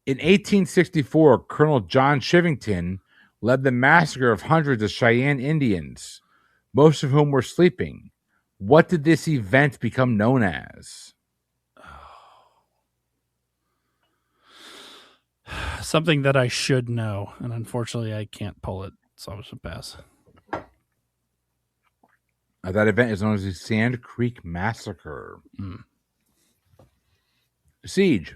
In 1864, Colonel John Chivington led the massacre of hundreds of Cheyenne Indians, most of whom were sleeping. What did this event become known as? Something that I should know, and unfortunately I can't pull it, so I should pass. That event is known as the Sand Creek Massacre. Siege.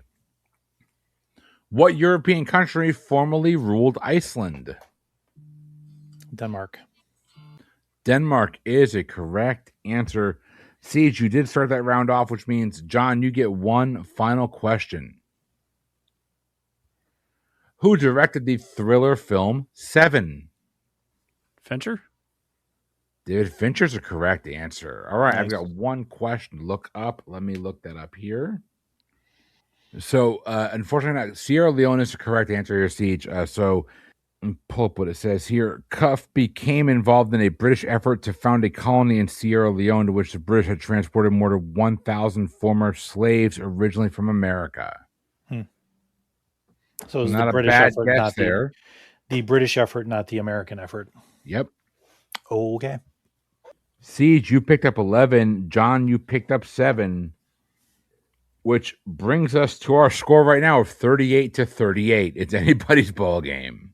What European country formerly ruled Iceland? Denmark. Denmark is a correct answer. Siege, you did start that round off, which means, John, you get one final question. Who directed the thriller film Seven? Fincher? David Fincher's a correct answer. All right, Nice. I've got one question to look up. Let me look that up here. So, unfortunately, Sierra Leone is the correct answer here, Siege. So, pull up what it says here. Cuff became involved in a British effort to found a colony in Sierra Leone to which the British had transported more than 1,000 former slaves originally from America. So it was Not the a British bad effort, guess not there. the British effort, not the American effort. Yep. Okay. Siege, you picked up 11. John, you picked up 7. Which brings us to our score right now of 38-38. It's anybody's ball game.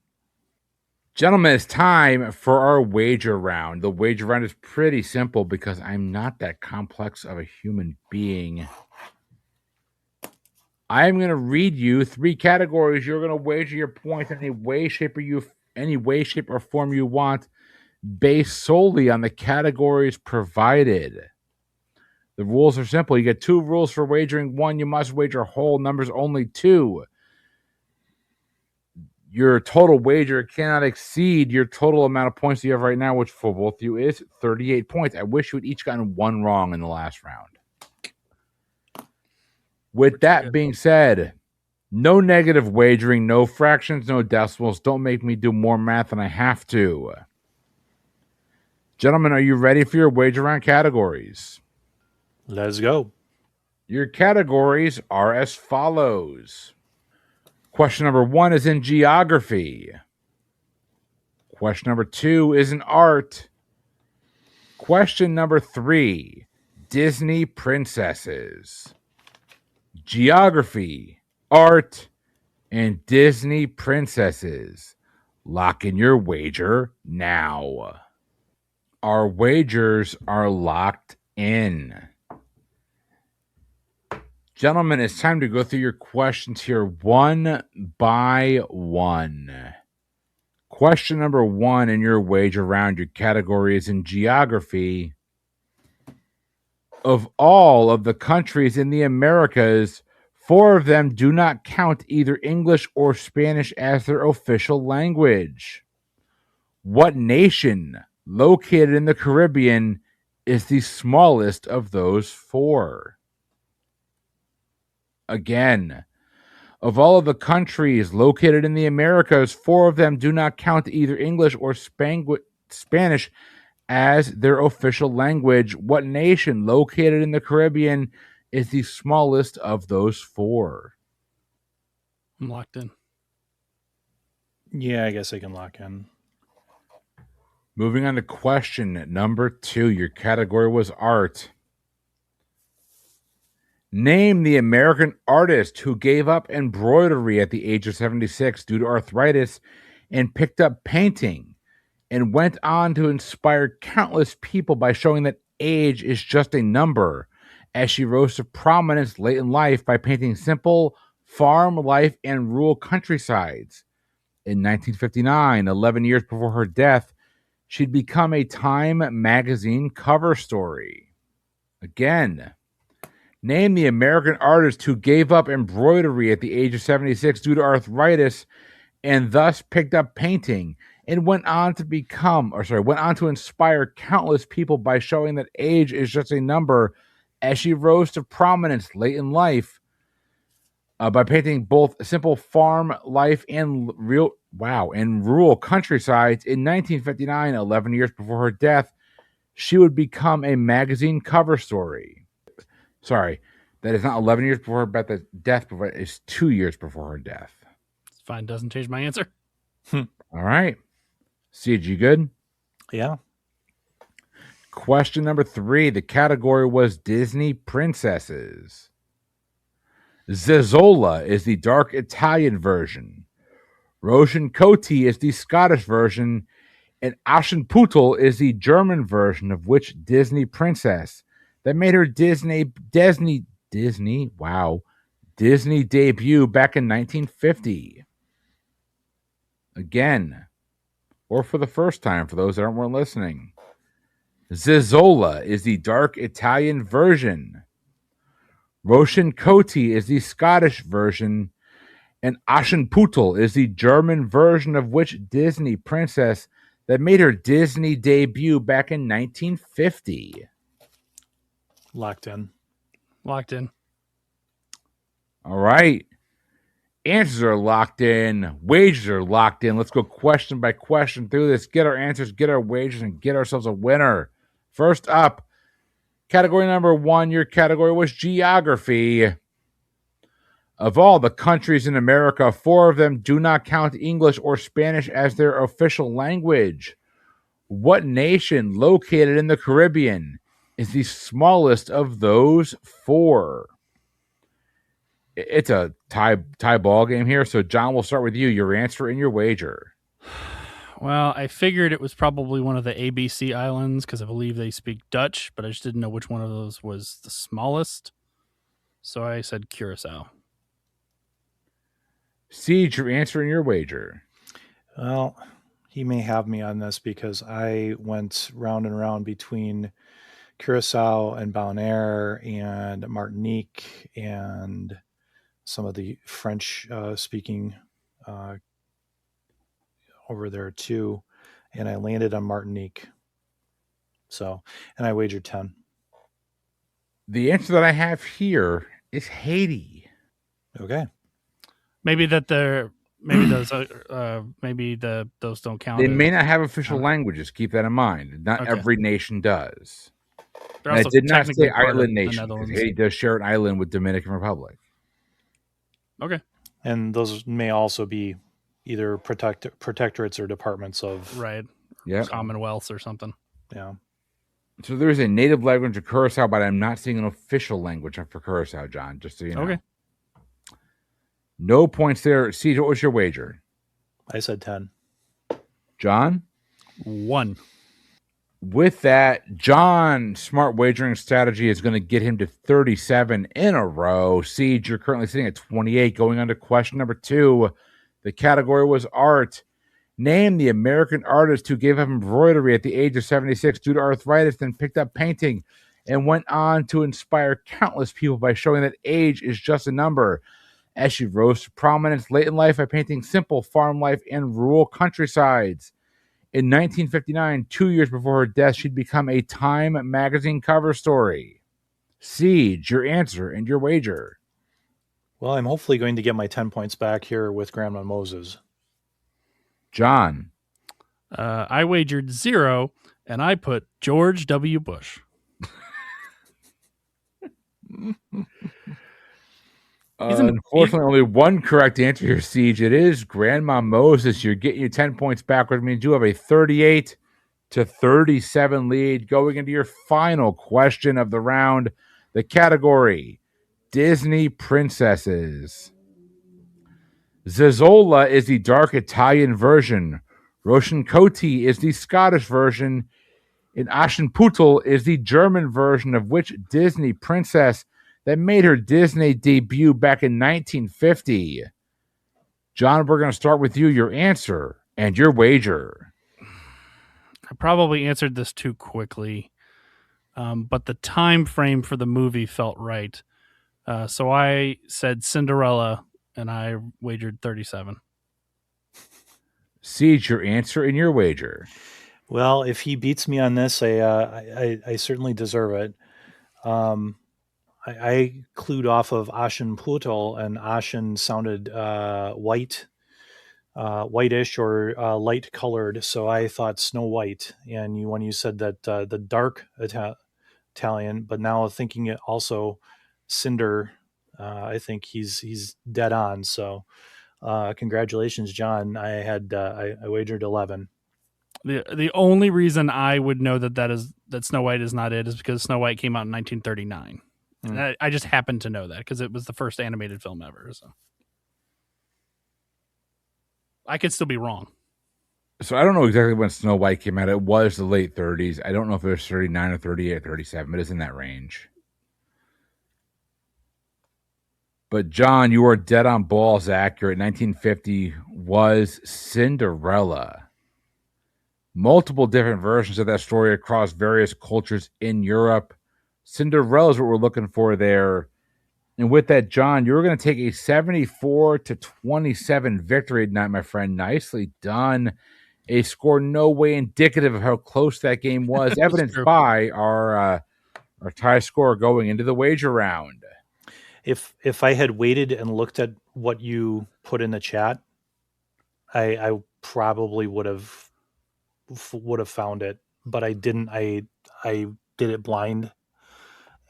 Gentlemen, it's time for our wager round. The wager round is pretty simple because I'm not that complex of a human being. I'm going to read you 3 categories. You're going to wager your points in any way, shape, or form you want, based solely on the categories provided. The rules are simple. You get 2 rules for wagering. 1, you must wager whole numbers only. 2, your total wager cannot exceed your total amount of points you have right now, which for both of you is 38 points. I wish you had each gotten 1 wrong in the last round. With that being said, no negative wagering, no fractions, no decimals. Don't make me do more math than I have to. Gentlemen, are you ready for your wager round categories? Let's go. Your categories are as follows. Question number 1 is in geography. Question number 2 is in art. Question number 3, Disney princesses. Geography, art, and Disney princesses. Lock in your wager now. Our wagers are locked in. Gentlemen, it's time to go through your questions here one by one. Question number 1 in your wager round, your category is in geography. Of all of the countries in the Americas, 4 of them do not count either English or Spanish as their official language. What nation located in the Caribbean is the smallest of those 4? Again, of all of the countries located in the Americas, 4 of them do not count either English or Spanish as their official language. What nation located in the Caribbean is the smallest of those 4? I'm locked in. Yeah, I guess I can lock in. Moving on to question number 2. Your category was art. Name the American artist who gave up embroidery at the age of 76 due to arthritis and picked up painting and went on to inspire countless people by showing that age is just a number, as she rose to prominence late in life by painting simple farm life and rural countrysides. In 1959, 11 years before her death, she'd become a Time magazine cover story. Again, name the American artist who gave up embroidery at the age of 76 due to arthritis and thus picked up painting and went on to inspire countless people by showing that age is just a number as she rose to prominence late in life by painting both simple farm life and rural countrysides. In 1959, 11 years before her death, she would become a magazine cover story. Sorry, that is not 11 years before her death, but it's 2 years before her death. It's fine. Doesn't change my answer. All right. Siege, you good? Yeah. Question number 3. The category was Disney princesses. Zazzola is the dark Italian version. Rosencotti is the Scottish version. And Aschenputtel is the German version of which Disney princess that made her Disney debut back in 1950. Again, or for the first time for those that weren't listening. Zazzola is the dark Italian version. Rosencotti is the Scottish version. And Aschenputtel is the German version of which Disney princess that made her Disney debut back in 1950. Locked in. All right. Answers are locked in. Wages are locked in. Let's go question by question through this. Get our answers, get our wages, and get ourselves a winner. First up, category number 1. Your category was geography. Of all the countries in America, 4 of them do not count English or Spanish as their official language. What nation located in the Caribbean is the smallest of those 4? It's a tie ball game here, so John, we'll start with you. Your answer and your wager. Well, I figured it was probably one of the ABC islands because I believe they speak Dutch, but I just didn't know which one of those was the smallest. So I said Curacao. Siege, your answer and your wager. Well, he may have me on this because I went round and round between Curacao and Bonaire and Martinique and some of the French speaking over there too. And I landed on Martinique. So, and I wagered 10. The answer that I have here is Haiti. Okay. Maybe those don't count. They may not have official languages. Keep that in mind. Not every nation does. I did not say island nation because Haiti does share an island with Dominican Republic. Okay. And those may also be either protectorates or departments of Commonwealths or something. Yeah. So there's a native language of Curacao, but I'm not seeing an official language for Curacao, John, just so you know. Okay. No points there. Siege, what was your wager? I said 10. John? 1. With that, John's smart wagering strategy is going to get him to 37 in a row. Siege, you're currently sitting at 28. Going on to question number 2. The category was art. Name the American artist who gave up embroidery at the age of 76 due to arthritis, then picked up painting and went on to inspire countless people by showing that age is just a number. As she rose to prominence late in life by painting simple farm life and rural countrysides. In 1959, 2 years before her death, she'd become a Time magazine cover story. Siege, your answer and your wager. Well, I'm hopefully going to get my 10 points back here with Grandma Moses. John. I wagered 0, and I put George W. Bush. Unfortunately, only one correct answer here, Siege. It is Grandma Moses. You're getting your 10 points back, which means you have a 38 to 37 lead going into your final question of the round. The category, Disney princesses. Zazzola is the dark Italian version. Rosencotti is the Scottish version. And Aschenputtel is the German version of which Disney princess that made her Disney debut back in 1950. John, we're going to start with you, your answer and your wager. I probably answered this too quickly, but the time frame for the movie felt right. So I said Cinderella, and I wagered 37. Siege, your answer and your wager. Well, if he beats me on this, I certainly deserve it. I clued off of Ashen Putal, and Ashen sounded whitish or light colored, so I thought Snow White. And when you said that the dark Italian, but now thinking it also Cinder, I think he's dead on. So congratulations, John. I wagered 11. The only reason I would know that Snow White is not it is because Snow White came out in 1939. And I just happened to know that because it was the first animated film ever. So I could still be wrong. So I don't know exactly when Snow White came out. It was the late 30s. I don't know if it was 39 or 38 or 37, but it's in that range. But John, you are dead on balls accurate. 1950 was Cinderella. Multiple different versions of that story across various cultures in Europe. Cinderella is what we're looking for there. And with that, John, you're going to take a 74-27 victory tonight, my friend. Nicely done. A score no way indicative of how close that game was, evidenced by our tie score going into the wager round. If I had waited and looked at what you put in the chat, I probably would have found it, but I didn't. I did it blind,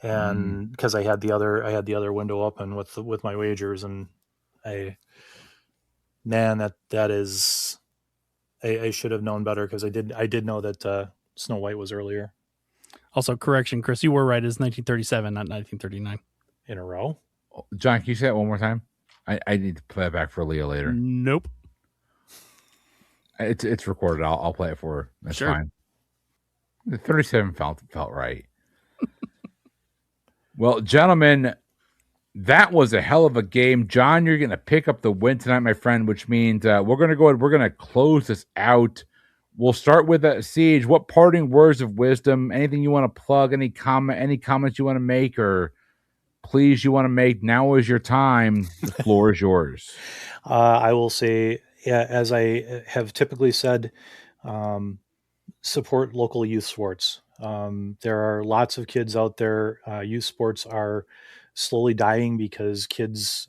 and because I had the other window open with my wagers, and that is, I should have known better because I did know that Snow White was earlier. Also, correction, Chris, you were right. It's 1937, not 1939. In a row. John, can you say that one more time? I need to play it back for Leah later. Nope. It's recorded. I'll play it for her. That's sure. Fine. The 37 felt right. Well, gentlemen, that was a hell of a game. John, you're going to pick up the win tonight, my friend, which means we're going to go ahead. We're going to close this out. We'll start with Siege. What parting words of wisdom? Anything you want to plug? Any comments you want to make, or please you want to make? Now is your time. The floor is yours. I will say, as I have typically said, support local youth sports. There are lots of kids out there. Youth sports are slowly dying because kids,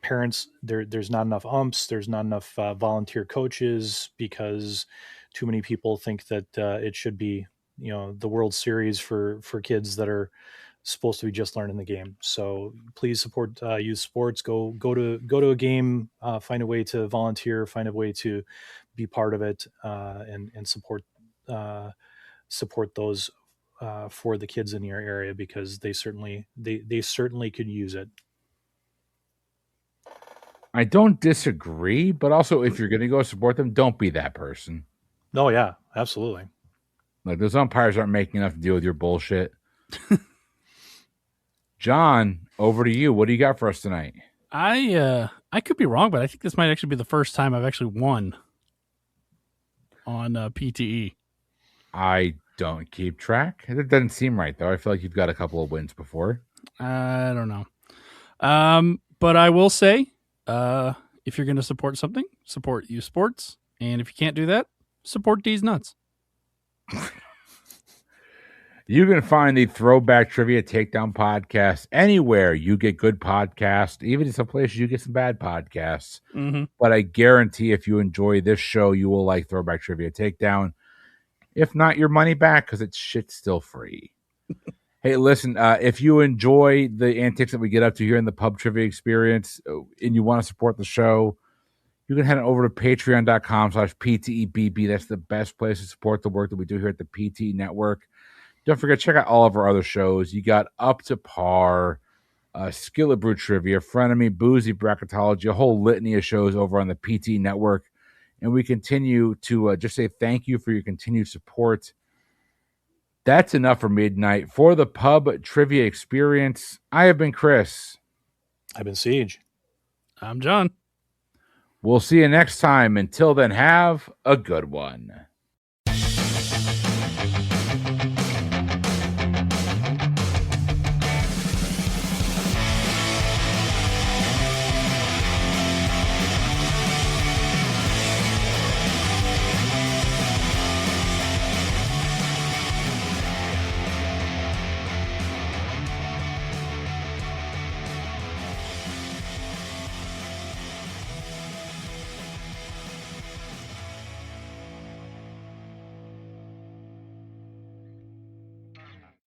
parents, there's not enough umps, there's not enough volunteer coaches because too many people think that it should be, the World Series for kids that are supposed to be just learning the game. So please support youth sports. Go to a game. Find a way to volunteer. Find a way to be part of it, and support those for the kids in your area because they certainly could use it. I don't disagree, but also if you're going to go support them, don't be that person. Oh yeah, absolutely. Like those umpires aren't making enough to deal with your bullshit. John, over to you. What do you got for us tonight? I could be wrong, but I think this might actually be the first time I've actually won on PTE. I don't keep track. It doesn't seem right, though. I feel like you've got a couple of wins before. I don't know. But I will say, if you're going to support something, support youth sports. And if you can't do that, support D's Nuts. You can find the Throwback Trivia Takedown Podcast anywhere you get good podcasts, even in some places you get some bad podcasts. Mm-hmm. But I guarantee if you enjoy this show, you will like Throwback Trivia Takedown. If not, your money back because it's shit still free. Hey, listen, if you enjoy the antics that we get up to here in the pub trivia experience and you want to support the show, you can head over to patreon.com/PTEBB. That's the best place to support the work that we do here at the PT Network. Don't forget, check out all of our other shows. You got Up to Par, Skillet Brew Trivia, Frenemy, Boozy Bracketology, a whole litany of shows over on the PT Network. And we continue to just say thank you for your continued support. That's enough for midnight. For the pub trivia experience, I have been Chris. I've been Siege. I'm John. We'll see you next time. Until then, have a good one.